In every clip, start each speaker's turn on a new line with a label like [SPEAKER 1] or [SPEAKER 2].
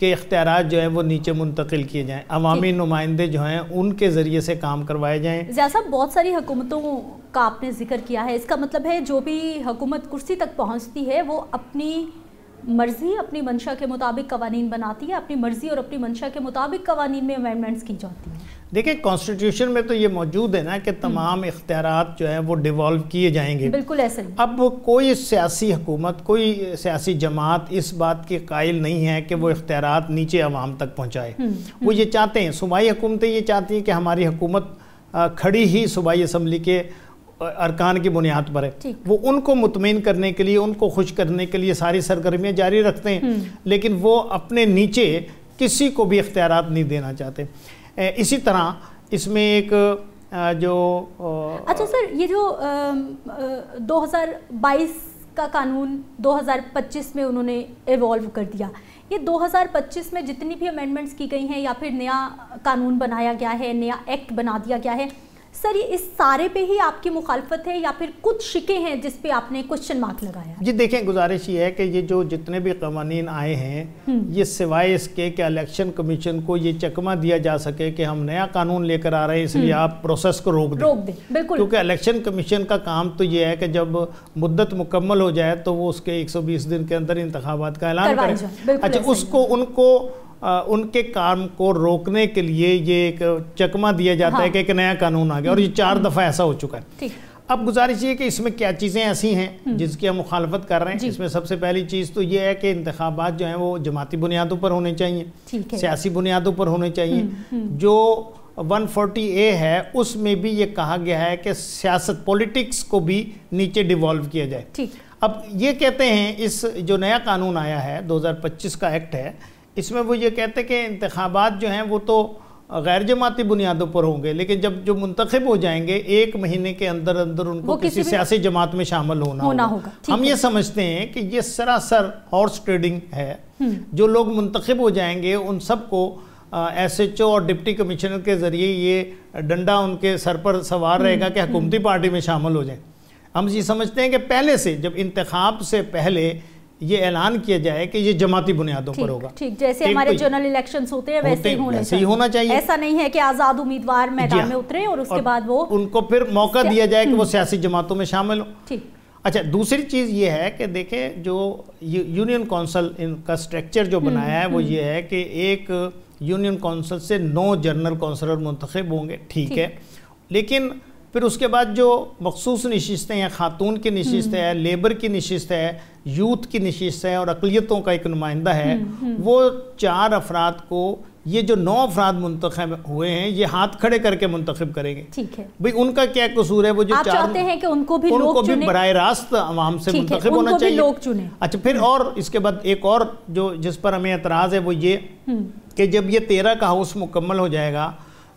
[SPEAKER 1] کہ اختیارات جو ہیں وہ نیچے منتقل کیے جائیں، عوامی نمائندے جو ہیں ان کے ذریعے سے کام کروائے جائیں۔
[SPEAKER 2] ضیاء صاحب، بہت ساری حکومتوں کا آپ نے ذکر کیا ہے، اس کا مطلب ہے جو بھی حکومت کرسی تک پہنچتی ہے وہ اپنی مرضی، اپنی منشا کے مطابق قوانین بناتی ہے، اپنی مرضی اور اپنی منشا کے مطابق قوانین میں امینڈمنٹس کی جاتی ہیں۔
[SPEAKER 1] دیکھیں کانسٹیٹیوشن میں تو یہ موجود ہے نا کہ تمام اختیارات جو ہیں وہ ڈیوالو کیے جائیں گے۔
[SPEAKER 2] بالکل ایسا ہی۔
[SPEAKER 1] اب کوئی سیاسی حکومت، کوئی سیاسی جماعت اس بات کے قائل نہیں ہے کہ وہ اختیارات نیچے عوام تک پہنچائے۔ وہ یہ چاہتے ہیں، صوبائی حکومتیں یہ چاہتی ہیں کہ ہماری حکومت کھڑی ہی صوبائی اسمبلی کے ارکان کی بنیاد پر ہے۔ وہ ان کو مطمئن کرنے کے لیے، ان کو خوش کرنے کے لیے ساری سرگرمیاں جاری رکھتے ہیں، لیکن وہ اپنے نیچے کسی کو بھی اختیارات نہیں دینا چاہتے۔ اسی طرح اس میں ایک جو
[SPEAKER 2] اچھا سر، یہ جو 2022 کا قانون 2025 میں انہوں نے ایوالو کر دیا، یہ 2025 میں جتنی بھی امینڈمنٹس کی گئی ہیں یا پھر نیا قانون بنایا گیا ہے، نیا ایکٹ بنا دیا گیا ہے، سر یہ اس سارے پہ ہی آپ کی مخالفت ہے یا پھر کچھ شکیں ہیں جس پہ آپ نے کوسچن مارک لگایا؟
[SPEAKER 1] جی دیکھیں، گزارش یہ ہے کہ یہ جو جتنے بھی قوانین آئے ہیں، یہ سوائے اس کے کہ الیکشن کمیشن کو یہ چکمہ دیا جا سکے کہ ہم نیا قانون لے کر آ رہے ہیں اس لیے آپ پروسیس کو روک دیں۔
[SPEAKER 2] بالکل،
[SPEAKER 1] کیونکہ الیکشن کمیشن کا کام تو یہ ہے کہ جب مدت مکمل ہو جائے تو وہ اس کے 120 دن کے اندر انتخابات کا اعلان کرے۔ اچھا، اس کو ان کے کام کو روکنے کے لیے یہ ایک چکمہ دیا جاتا ہے کہ ایک نیا قانون آ گیا، اور یہ 4 دفعہ ایسا ہو چکا ہے۔ اب گزارش یہ ہے کہ اس میں کیا چیزیں ایسی ہیں جس کی ہم مخالفت کر رہے ہیں۔ اس میں سب سے پہلی چیز تو یہ ہے کہ انتخابات جو ہیں وہ جماعتی بنیادوں پر ہونے چاہیے، سیاسی بنیادوں پر ہونے چاہیے۔ جو 140A ہے اس میں بھی یہ کہا گیا ہے کہ سیاست، پولیٹکس کو بھی نیچے ڈیوالو کیا جائے۔ اب یہ کہتے ہیں، اس جو نیا قانون آیا ہے 2025 کا ایکٹ ہے، اس میں وہ یہ کہتے ہیں کہ انتخابات جو ہیں وہ تو غیر جماعتی بنیادوں پر ہوں گے، لیکن جب جو منتخب ہو جائیں گے 1 مہینے کے اندر اندر ان کو کسی سیاسی جماعت میں شامل ہونا ہوگا۔ ہم یہ سمجھتے ہیں کہ یہ سراسر ہارس ٹریڈنگ ہے۔ جو لوگ منتخب ہو جائیں گے ان سب کو ایس ایچ او اور ڈپٹی کمشنر کے ذریعے یہ ڈنڈا ان کے سر پر سوار رہے گا کہ حکومتی پارٹی میں شامل ہو جائیں۔ ہم یہ سمجھتے ہیں کہ پہلے سے، جب انتخاب سے پہلے یہ اعلان کیا جائے کہ یہ جماعتی بنیادوں پر ہوگا،
[SPEAKER 2] جیسے ہمارے جنرل الیکشنز ہوتے ہیں ویسے ہی ہونا چاہیے۔ ایسا نہیں ہے کہ آزاد امیدوار میدان میں اتریں اور اس کے بعد وہ
[SPEAKER 1] ان کو پھر موقع دیا جائے کہ وہ سیاسی جماعتوں میں شامل ہوں۔ اچھا، دوسری چیز یہ ہے کہ دیکھیں جو یونین کونسل ان کا سٹرکچر جو بنایا ہے وہ یہ ہے کہ ایک یونین کونسل سے 9 جنرل کونسلر منتخب ہوں گے، ٹھیک ہے، لیکن پھر اس کے بعد جو مخصوص نشستیں ہیں، خاتون کی نشست ہے، لیبر کی نشست ہے، یوتھ کی نشست ہے اور اقلیتوں کا ایک نمائندہ ہے، وہ 4 افراد کو، یہ جو 9 افراد منتخب ہوئے ہیں یہ ہاتھ کھڑے کر کے منتخب کریں گے۔
[SPEAKER 2] ٹھیک ہے
[SPEAKER 1] بھئی ان کا کیا قصور ہے؟ وہ جو
[SPEAKER 2] آپ چاہتے ہیں کہ ان کو بھی لوگ چنیں،
[SPEAKER 1] براہ راست عوام سے منتخب ہونا چاہیے،
[SPEAKER 2] لوگ چنیں۔
[SPEAKER 1] اچھا، پھر اور اس کے بعد ایک اور جو جس پر ہمیں اعتراض ہے وہ یہ کہ جب یہ 13 کا ہاؤس مکمل ہو جائے گا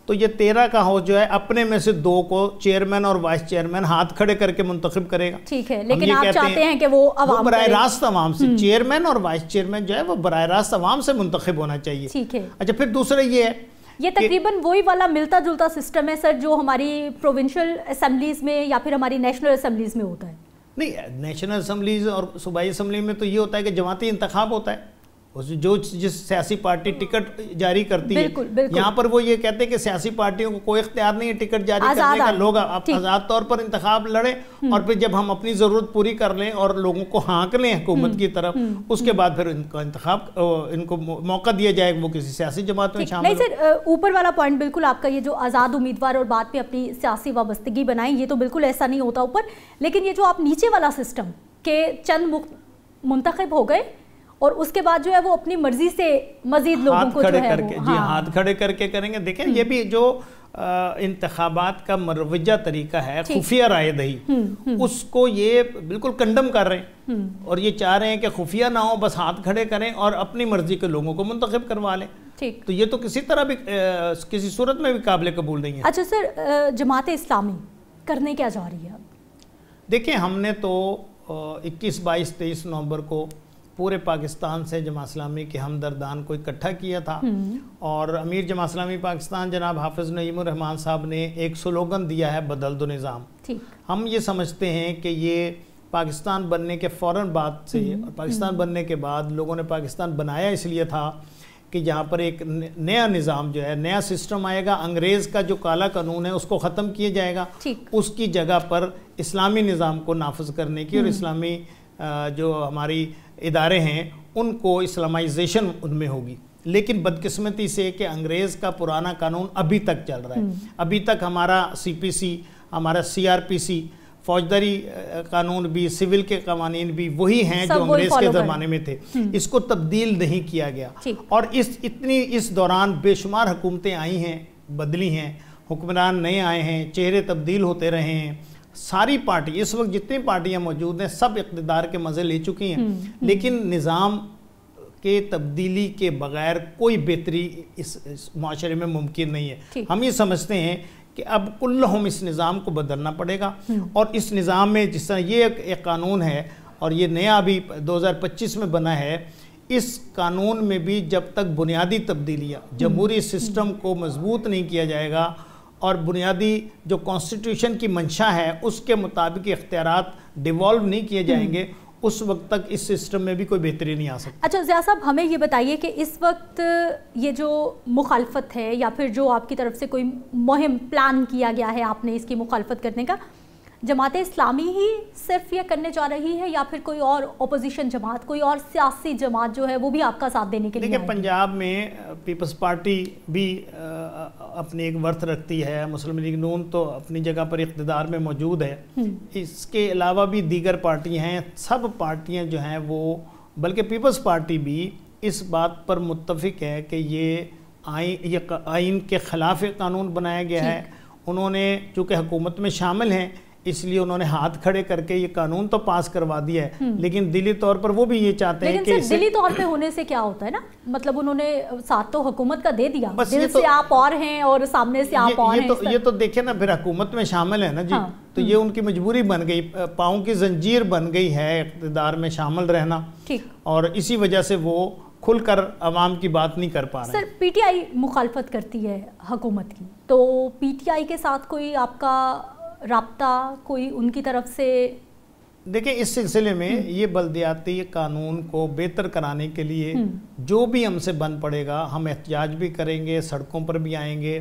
[SPEAKER 1] تو یہ 13 کا ہاؤس جو ہے اپنے میں سے 2 کو چیئرمین اور وائس چیئرمین ہاتھ کھڑے کر کے منتخب کرے گا۔
[SPEAKER 2] ٹھیک ہے، لیکن آپ چاہتے ہیں کہ وہ عوام
[SPEAKER 1] براہ راست عوام سے، چیئرمین اور وائس چیئرمین جو ہے وہ براہ راست عوام سے منتخب ہونا چاہیے۔
[SPEAKER 2] ٹھیک ہے۔
[SPEAKER 1] اچھا، پھر دوسرا یہ ہے،
[SPEAKER 2] یہ تقریباً وہی والا ملتا جلتا سسٹم ہے سر جو ہماری پروونشل اسمبلیز میں یا پھر ہماری نیشنل اسمبلیز میں ہوتا ہے؟
[SPEAKER 1] نہیں، نیشنل اسمبلیز اور صوبائی اسمبلی میں تو یہ ہوتا ہے کہ جماعتی انتخاب ہوتا ہے، جو جس سیاسی پارٹی ٹکٹ جاری کرتی ہے۔ یہاں پر وہ یہ کہتے ہیں کہ سیاسی پارٹیوں کو کوئی اختیار نہیں ہے ٹکٹ جاری کرنے کا، لوگ آزاد طور پر انتخاب لڑیں اور پھر جب ہم اپنی ضرورت پوری کر لیں اور لوگوں کو ہانک لیں حکومت کی طرف، اس کے بعد پھر ان کا انتخاب، ان کو موقع دیا جائے کہ وہ کسی سیاسی جماعت میں شامل ہو۔
[SPEAKER 2] نہیں سر، اوپر والا پوائنٹ بالکل آپ کا، یہ جو آزاد امیدوار اور بعد میں اپنی سیاسی وابستگی بنائیں، یہ تو بالکل ایسا نہیں ہوتا اوپر، لیکن یہ جو آپ نیچے والا سسٹم کہ چند منتخب ہو گئے اور اس کے بعد جو ہے وہ اپنی مرضی سے مزید لوگوں کو جو ہے
[SPEAKER 1] جی ہاتھ کھڑے کر کے کریں گے۔ دیکھیں یہ بھی جو انتخابات کا مروجہ طریقہ ہے، خفیہ رائے دہی، اس کو یہ بالکل کنڈم کر رہے ہیں اور یہ چاہ رہے ہیں کہ خفیہ نہ ہو، بس ہاتھ کھڑے کریں اور اپنی مرضی کے لوگوں کو منتخب کروا لیں۔ تو یہ تو کسی طرح بھی، کسی صورت میں بھی قابل قبول نہیں ہے۔
[SPEAKER 2] اچھا سر، جماعت اسلامی کرنے کیا جا رہی ہے اب؟
[SPEAKER 1] دیکھیں ہم نے تو 21، 22، 23 نومبر کو پورے پاکستان سے جماعت اسلامی کے ہمدردان کو اکٹھا کیا تھا اور امیر جماعت اسلامی پاکستان جناب حافظ نعیم الرحمان صاحب نے ایک سلوگن دیا ہے، بدل دو نظام۔ ہم یہ سمجھتے ہیں کہ یہ پاکستان بننے کے فوراً بعد سے، اور پاکستان بننے کے بعد لوگوں نے پاکستان بنایا اس لیے تھا کہ یہاں پر ایک نیا نظام جو ہے، نیا سسٹم آئے گا، انگریز کا جو کالا قانون ہے اس کو ختم کیا جائے گا، اس کی جگہ پر اسلامی نظام کو نافذ کرنے کی اور اسلامی جو ہماری ادارے ہیں ان کو اسلامائزیشن ان میں ہوگی۔ لیکن بدقسمتی سے کہ انگریز کا پرانا قانون ابھی تک چل رہا ہے، ابھی تک ہمارا سی پی سی، ہمارا سی آر پی سی، فوجداری قانون بھی، سول کے قوانین بھی وہی ہیں جو انگریز کے زمانے میں تھے، اس کو تبدیل نہیں کیا گیا۔ اور اس دوران بے شمار حکومتیں آئی ہیں، بدلی ہیں، حکمران نئے آئے ہیں، چہرے تبدیل ہوتے رہے ہیں، ساری پارٹی اس وقت جتنی پارٹیاں موجود ہیں سب اقتدار کے مزے لے چکی ہیں، لیکن نظام کے تبدیلی کے بغیر کوئی بہتری اس معاشرے میں ممکن نہیں ہے۔ ہم یہ سمجھتے ہیں کہ اب کلہم اس نظام کو بدلنا پڑے گا، اور اس نظام میں جس طرح یہ ایک قانون ہے اور یہ نیا ابھی 2025 میں بنا ہے، اس قانون میں بھی جب تک بنیادی تبدیلیاں جمہوری سسٹم کو مضبوط نہیں کیا جائے گا اور بنیادی جو کانسٹیٹیوشن کی منشا ہے اس کے مطابق اختیارات ڈیوالو نہیں کیے جائیں گے، اس وقت تک اس سسٹم میں بھی کوئی بہتری نہیں آ سکتی۔
[SPEAKER 2] اچھا ضیاء صاحب، ہمیں یہ بتائیے کہ اس وقت یہ جو مخالفت ہے یا پھر جو آپ کی طرف سے کوئی مہم پلان کیا گیا ہے آپ نے اس کی مخالفت کرنے کا، جماعت اسلامی ہی صرف یہ کرنے جا رہی ہے یا پھر کوئی اور اپوزیشن جماعت، کوئی اور سیاسی جماعت جو ہے وہ بھی آپ کا ساتھ دینے کے لیے؟
[SPEAKER 1] دیکھیں، پنجاب میں پیپلز پارٹی بھی اپنی ایک ورث رکھتی ہے، مسلم لیگ نون تو اپنی جگہ پر اقتدار میں موجود ہے، اس کے علاوہ بھی دیگر پارٹی ہیں، سب پارٹیاں جو ہیں وہ، بلکہ پیپلز پارٹی بھی اس بات پر متفق ہے کہ یہ آئین کے خلاف قانون بنایا گیا ہے۔ انہوں نے چونکہ حکومت میں شامل ہیں اس لیے انہوں نے ہاتھ کھڑے کر کے یہ قانون تو پاس کروا دیا ہے، لیکن دلی طور پر وہ بھی یہ چاہتے ہیں کہ
[SPEAKER 2] دلی طور پہ ہونے سے کیا ہوتا ہے نا، مطلب انہوں نے ساتھ تو حکومت کا دے دیا، دل سے آپ اور ہیں اور سامنے سے آپ اور ہیں،
[SPEAKER 1] یہ تو دیکھیں نا، پھر حکومت میں شامل ہے نا جی، تو یہ ان کی مجبوری بن گئی، پاؤں کی زنجیر بن گئی ہے اقتدار میں شامل رہنا، اور اسی وجہ سے وہ کھل کر عوام کی بات نہیں کر پا رہے ہیں۔
[SPEAKER 2] سر، پی ٹی آئی مخالفت کرتی ہے حکومت کی، تو پی ٹی آئی کے ساتھ کوئی آپ کا رابطہ کوئی ان کی طرف سے؟
[SPEAKER 1] دیکھیں، اس سلسلے میں یہ بلدیاتی قانون کو بہتر کرانے کے لیے جو بھی ہم سے بن پڑے گا، ہم احتجاج بھی کریں گے، سڑکوں پر بھی آئیں گے،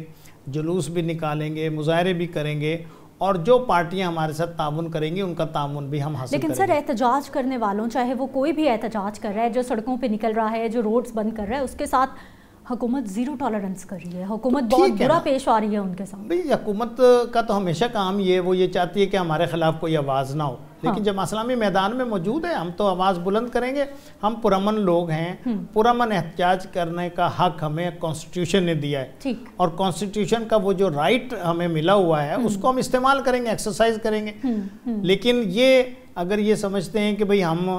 [SPEAKER 1] جلوس بھی نکالیں گے، مظاہرے بھی کریں گے، اور جو پارٹیاں ہمارے ساتھ تعاون کریں گی ان کا تعاون بھی ہم حاصل کریں گے۔
[SPEAKER 2] لیکن سر، احتجاج کرنے والوں، چاہے وہ کوئی بھی احتجاج کر رہا ہے، جو سڑکوں پہ نکل رہا ہے، جو روڈز بند کر رہا ہے، اس کے ساتھ حکومت زیرو ٹالرنس کر رہی ہے، حکومت بہت برا پیش آ رہی ہے ان کے ساتھ۔
[SPEAKER 1] بھئی حکومت کا تو ہمیشہ کام وہ یہ چاہتی ہے کہ ہمارے خلاف کوئی آواز نہ ہو، لیکن جب اسلامی میدان میں موجود ہے ہم تو آواز بلند کریں گے۔ ہم پرامن لوگ ہیں، پرامن احتجاج کرنے کا حق ہمیں کانسٹیٹیوشن نے دیا ہے، اور کانسٹیٹیوشن کا وہ جو رائٹ ہمیں ملا ہوا ہے اس کو ہم استعمال کریں گے، ایکسرسائز کریں گے۔ لیکن یہ اگر یہ سمجھتے ہیں کہ بھئی ہم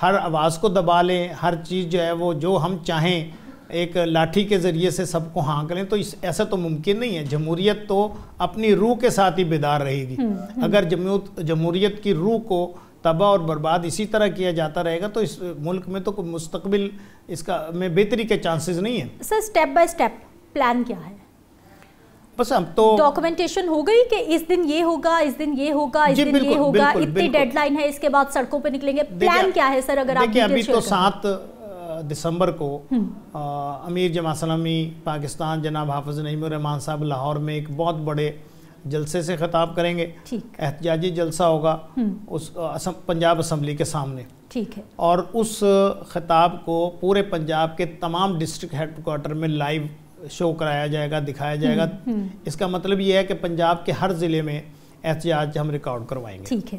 [SPEAKER 1] ہر آواز کو دبا لیں، ہر چیز جو ہے وہ جو ہم چاہیں ایک لاٹھی کے ذریعے سے سب کو ہانک لیں، تو ایسا تو ممکن نہیں ہے۔ جمہوریت تو اپنی روح کے ساتھ ہی بیدار رہے گی۔ اگر جمہوریت کی روح کو تباہ اور برباد اسی طرح کیا جاتا رہے گا تو اس ملک میں تو کوئی مستقبل اس کا میں بہتری کے چانسز نہیں ہیں۔
[SPEAKER 2] سر، سٹیپ بائی سٹیپ پلان کیا ہے؟
[SPEAKER 1] بس ہم تو
[SPEAKER 2] ڈاکومنٹیشن ہو گئی کہ اس دن یہ ہوگا، اس دن یہ ہوگا، اس دن یہ ہوگا، اتنی ڈیڈ لائن ہے، اس کے بعد سڑکوں پہ نکلیں گے، پلان کیا ہے سر؟ اگر آپ
[SPEAKER 1] دیکھیں، ابھی تو 7 دسمبر کو امیر جماعت اسلامی پاکستان جناب حافظ نعیم الرحمان صاحب لاہور میں ایک بہت بڑے جلسے سے خطاب کریں گے، احتجاجی جلسہ ہوگا اس پنجاب اسمبلی کے سامنے، اور اس خطاب کو پورے پنجاب کے تمام ڈسٹرکٹ ہیڈ کوارٹر میں لائیو شو کرایا جائے گا، دکھایا جائے گا۔ اس کا مطلب یہ ہے کہ پنجاب کے ہر ضلع میں احتجاج ہم ریکارڈ کروائیں گے۔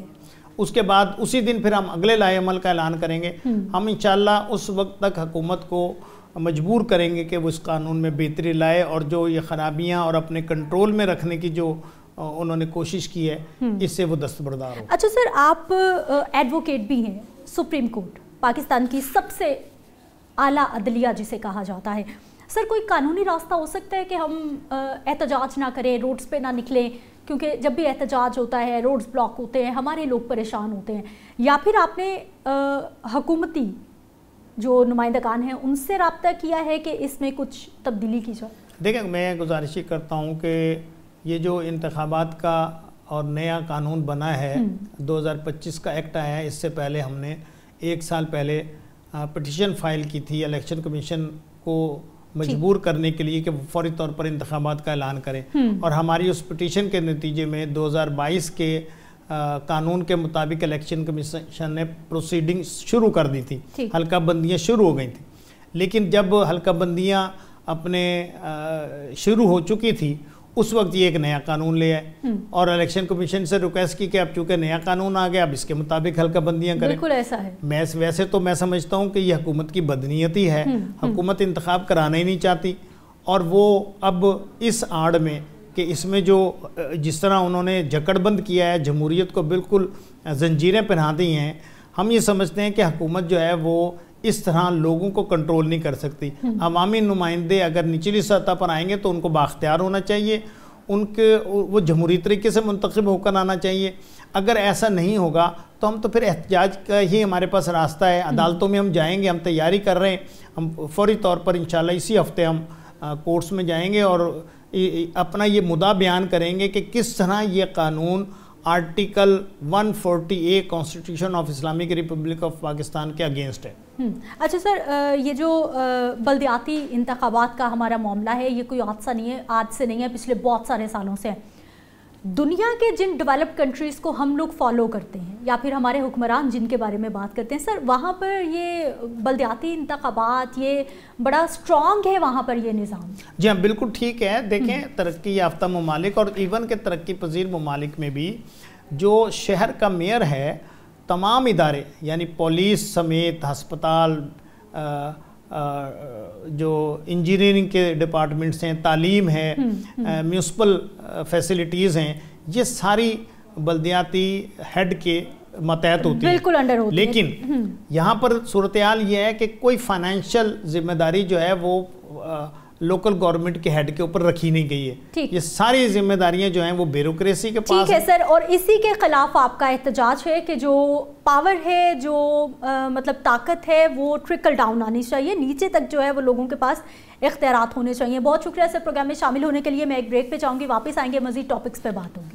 [SPEAKER 1] اس کے بعد اسی دن پھر ہم اگلے لائحہ عمل کا اعلان کریں گے۔ ہم انشاءاللہ اس وقت تک حکومت کو مجبور کریں گے کہ وہ اس قانون میں بہتری لائے، اور جو یہ خرابیاں اور اپنے کنٹرول میں رکھنے کی جو انہوں نے کوشش کی ہے اس سے وہ دستبردار ہو۔
[SPEAKER 2] اچھا سر، آپ ایڈوکیٹ بھی ہیں، سپریم کورٹ پاکستان کی سب سے اعلیٰ عدلیہ جسے کہا جاتا ہے، سر کوئی قانونی راستہ ہو سکتا ہے کہ ہم احتجاج نہ کریں، روڈز پہ نہ نکلیں؟ کیونکہ جب بھی احتجاج ہوتا ہے روڈز بلاک ہوتے ہیں، ہمارے لوگ پریشان ہوتے ہیں، یا پھر آپ نے حکومتی جو نمائندگان ہیں ان سے رابطہ کیا ہے کہ اس میں کچھ تبدیلی کی جائے؟
[SPEAKER 1] دیکھیں، میں گزارش کرتا ہوں کہ یہ جو انتخابات کا اور نیا قانون بنا ہے، 2025 کا ایکٹ آیا ہے، اس سے پہلے ہم نے 1 سال پہلے پٹیشن فائل کی تھی الیکشن کمیشن کو مجبور کرنے کے لیے کہ وہ فوری طور پر انتخابات کا اعلان کریں، اور ہماری اس پٹیشن کے نتیجے میں 2022 کے قانون کے مطابق الیکشن کمیشن نے پروسیڈنگ شروع کر دی تھی، حلقہ بندیاں شروع ہو گئی تھیں. لیکن جب حلقہ بندیاں اپنے شروع ہو چکی تھی اس وقت یہ ایک نیا قانون لے آئے اور الیکشن کمیشن سے ریکویسٹ کی کہ اب چونکہ نیا قانون آ گیا اب اس کے مطابق حلقہ بندیاں کریں.
[SPEAKER 2] بالکل ایسا ہے.
[SPEAKER 1] ویسے تو میں سمجھتا ہوں کہ یہ حکومت کی بدنیتی ہے، حکومت انتخاب کرانا ہی نہیں چاہتی، اور وہ اب اس آڑ میں کہ اس میں جو جس طرح انہوں نے جکڑ بند کیا ہے، جمہوریت کو بالکل زنجیریں پہنا دی ہیں، ہم یہ سمجھتے ہیں کہ حکومت جو ہے وہ اس طرح لوگوں کو کنٹرول نہیں کر سکتی. عوامی نمائندے اگر نچلی سطح پر آئیں گے تو ان کو بااختیار ہونا چاہیے، وہ جمہوری طریقے سے منتخب ہو کر آنا چاہیے. اگر ایسا نہیں ہوگا تو ہم تو پھر احتجاج کا ہی ہمارے پاس راستہ ہے. عدالتوں میں ہم جائیں گے، ہم تیاری کر رہے ہیں، ہم فوری طور پر انشاءاللہ اسی ہفتے ہم کورٹس میں جائیں گے اور اپنا یہ مدعا بیان کریں گے کہ کس طرح یہ قانون article 140A constitution of Islamic republic of Pakistan کے اگینسٹ ہے.
[SPEAKER 2] اچھا سر، یہ جو بلدیاتی انتخابات کا ہمارا معاملہ ہے یہ کوئی حادثہ نہیں ہے، آج سے نہیں ہے، پچھلے بہت سارے سالوں سے ہے. دنیا کے جن ڈیولپڈ کنٹریز کو ہم لوگ فالو کرتے ہیں یا پھر ہمارے حکمران جن کے بارے میں بات کرتے ہیں سر، وہاں پر یہ بلدیاتی انتخابات یہ بڑا سٹرونگ ہے وہاں پر یہ نظام.
[SPEAKER 1] جی ہاں بالکل ٹھیک ہے. دیکھیں ترقی یافتہ ممالک اور ایون کے ترقی پذیر ممالک میں بھی جو شہر کا میئر ہے، تمام ادارے یعنی پولیس سمیت ہسپتال، جو انجینئرنگ کے ڈپارٹمنٹس ہیں، تعلیم ہے، میونسپل فیسلٹیز ہیں، یہ ساری بلدیاتی ہیڈ کے ماتحت ہوتی ہیں،
[SPEAKER 2] بالکل انڈر ہوتی ہے.
[SPEAKER 1] لیکن یہاں پر صورتحال یہ ہے کہ کوئی فائنینشیل ذمہ داری جو ہے وہ لوکل گورنمنٹ کے ہیڈ کے اوپر رکھی نہیں گئی ہے. یہ ساری ذمہ داریاں جو ہیں وہ بیوروکریسی کے پاس.
[SPEAKER 2] ٹھیک ہے سر، اور اسی کے خلاف آپ کا احتجاج ہے کہ جو پاور ہے، جو مطلب طاقت ہے، وہ ٹرکل ڈاؤن آنی چاہیے، نیچے تک جو ہے وہ لوگوں کے پاس اختیارات ہونے چاہیے. بہت شکریہ سر پروگرام میں شامل ہونے کے لیے. میں ایک بریک پہ جاؤں گی، واپس آئیں گے، مزید ٹاپکس پہ بات ہوگی.